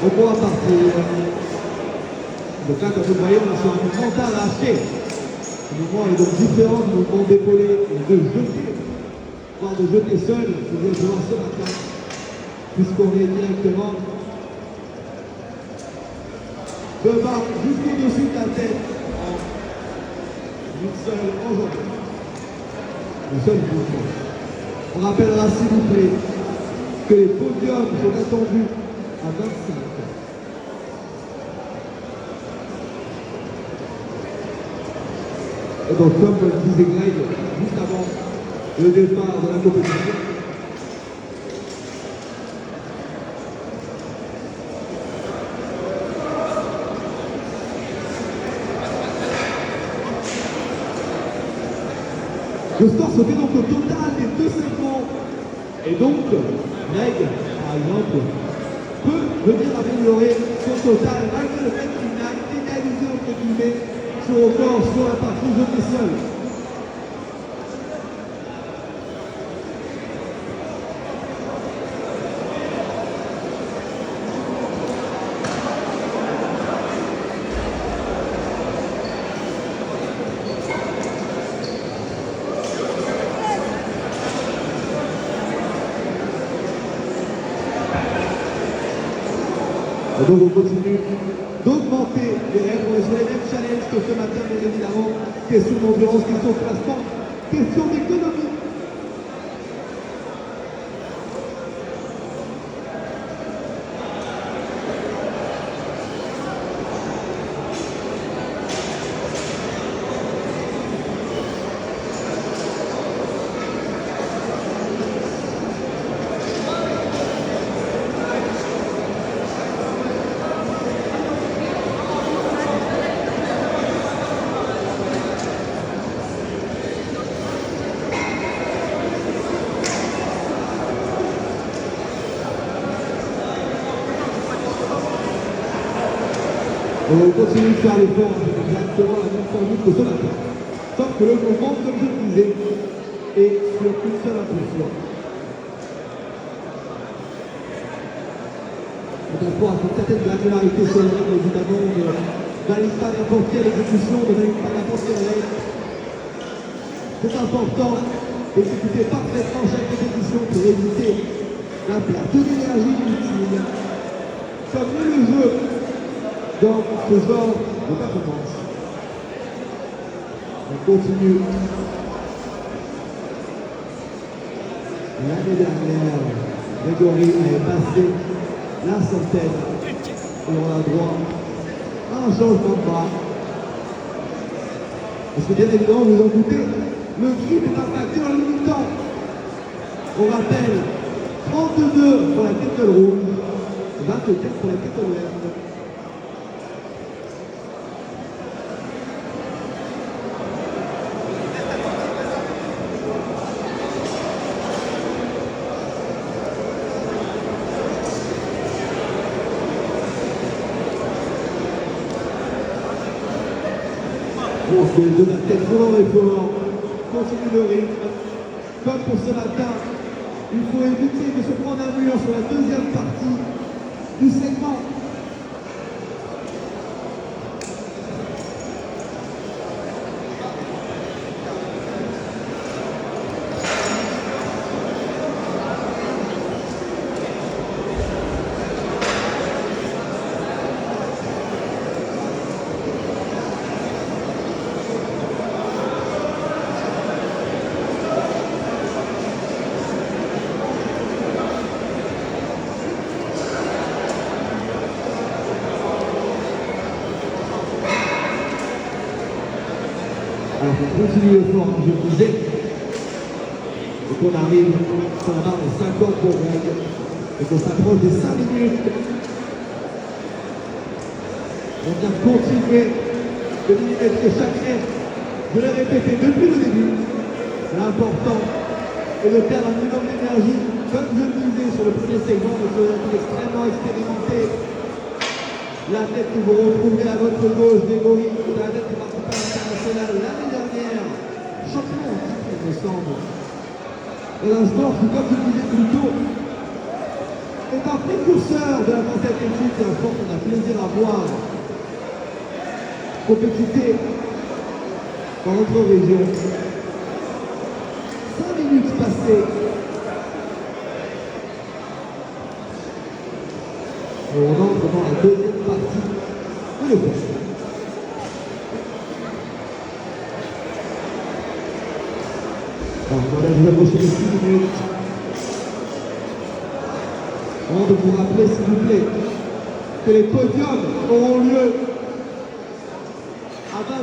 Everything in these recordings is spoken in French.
On pourra partir. Donc là, comme vous le voyez, on est sur un mouvement d'arraché. Le mouvement est donc différent du mouvement d'épauler et de jeter, voire de jeter seul, je viens de voir ce matin, puisqu'on est directement devant jusqu'au-dessus de la tête en une seule enjambée. Le seul mouvement. On rappellera s'il vous plaît que les podiums sont attendus à 25. Et donc, comme le disait Greg juste avant le départ de la compétition, le score se fait donc au total des deux segments. Et donc, Greg, par exemple, peut venir améliorer son total malgré le fait qu'il n'a égalisé entre guillemets son record sur la partie jeté seul. Et donc on continue d'augmenter les règles, on est sur les mêmes challenges que ce matin, bien évidemment. Question d'endurance, question de classement, question d'économie. On continue de faire l'effort, exactement la même formule que ce matin. Sauf que le mouvement, comme je le disais, est sur une seule impulsion. Donc on voit une certaine granularité sur le règle, évidemment, on ne valide pas n'importe quelle exécution, on ne valide pas n'importe quelle règle. C'est important d'exécuter parfaitement chaque répétition pour éviter la perte d'énergie inutile. Comme le jeu dans ce genre de performance. On continue. L'année dernière, Grégory avait passé la centaine et on a droit à un changement de bras. Parce que bien évidemment, vous en doutez, le grip est impacté dans le mi-temps. On rappelle 32 pour la kettle rouge, 24 pour la kettle verte. Donc de la tête vraiment effort, continue le rythme. Comme pour ce matin, il faut éviter de se prendre un mur sur la deuxième partie du segment. Alors on continue le fort, je vous disais, et qu'on arrive sur la barre des 50 pour Greg, et qu'on s'approche des 5 minutes. On vient continuer de millimétrer chaque aide, je l'ai répété depuis le début. L'important est de perdre un minimum d'énergie, comme je le disais sur le premier segment, de choses extrêmement expérimenté. La tête que vous retrouverez à votre gauche, Grégory, la tête du participant international l'année dernière, champion en titre, il me semble. Et un sport qui, comme je le disais plus tôt, est un précurseur de la concept équipe et un sport qu'on a plaisir à voir. Compétitivité dans notre région. 5 minutes passées. Et on entre dans la deuxième partie de l'épreuve. Alors, voilà, vous approchez les 6 minutes. Avant de vous rappeler, s'il vous plaît, que les podiums auront lieu à 25.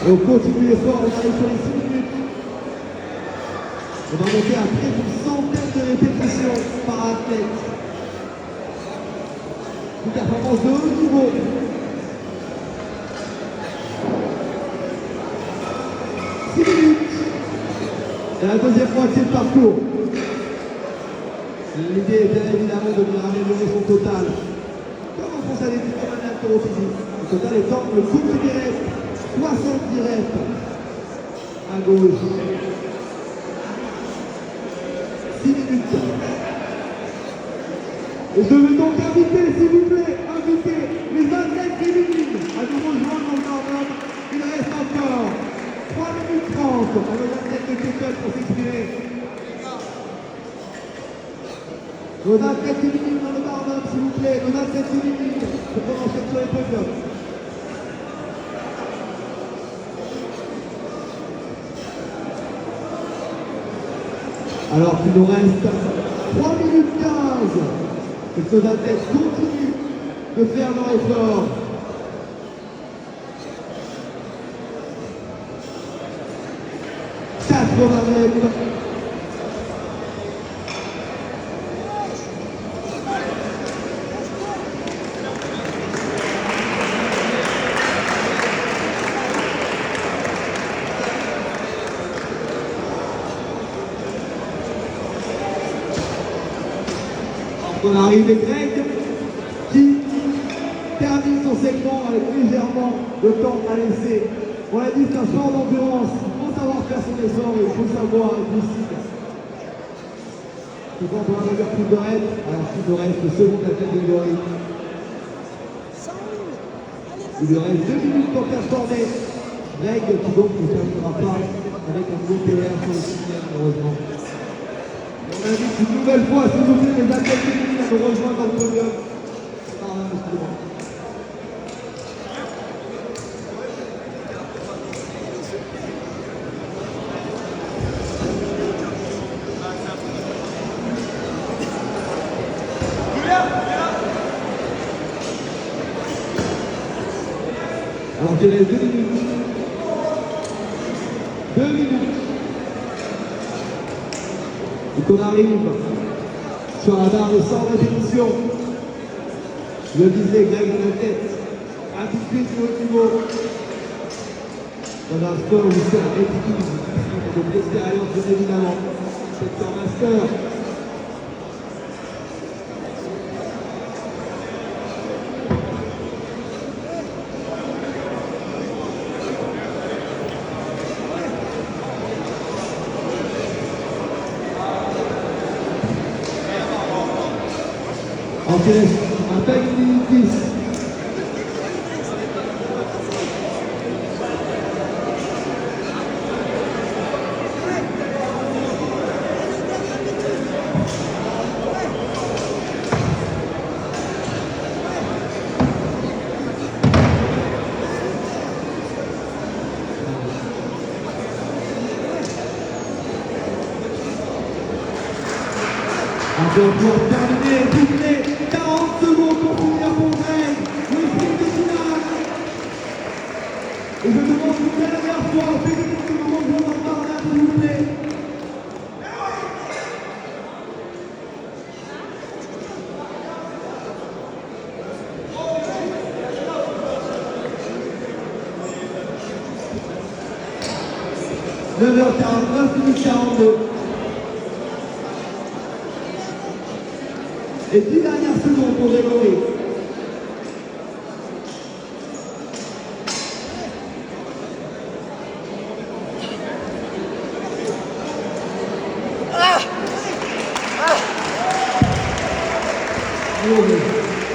Et on continue l'effort, on arrive sur les 6 minutes. On va monter à près d'une centaine de répétitions par athlète. Une performance de haut niveau. Et la deuxième moitié de parcours. L'idée est bien évidemment de venir améliorer son total. Comme on pense à des manières physique. Le total étant le coup de direct, 70 reps à gauche. 6 minutes. Et je veux donc inviter, s'il vous plaît, inviter les athlètes féminines à nous rejoindre dans le warm-up. Il reste encore 3 minutes 30 pour les athlètes de Kékol pour s'exprimer. Nos athlètes féminines dans le warm-up, s'il vous plaît, nos athlètes féminines pour qu'on enchaîne sur les podiums. Alors qu'il nous reste 3 minutes 15 et que nos athlètes continuent de faire leur effort. On arrive avec Greg qui termine son segment avec légèrement de temps à laisser. On l'a dit, c'est un sport d'endurance. Il faut savoir faire son effort et il faut savoir être lucide. Souvent, on doit avoir plus de reste. Alors, plus de reste, le second athlète de Grégory. Il lui reste 2 minutes pour performer. Greg qui donc ne terminera pas avec un gros PR sur le sixième, malheureusement. On invite une nouvelle fois, s'il vous plaît, les athlètes féminines à nous rejoindre dans le podium. Alors qu'il reste 2 minutes. 2 minutes. Et qu'on arrive sur un barre de 100 répétitions. Je le disais, Greg dans la tête. Un petit peu sur haut niveau. Dans un sport où c'est un équilibre. Donc l'expérience, bien évidemment. C'est un master. Ok, à peine 10. Encore pour terminer, 40 secondes pour finir mon Greg, le sprint final. Et je demande une dernière fois aux féminines que nous rejoignons dans le barrage, s'il vous plaît. « 9h49 minutes 42. Et 10 dernières secondes pour Grégory. Allez.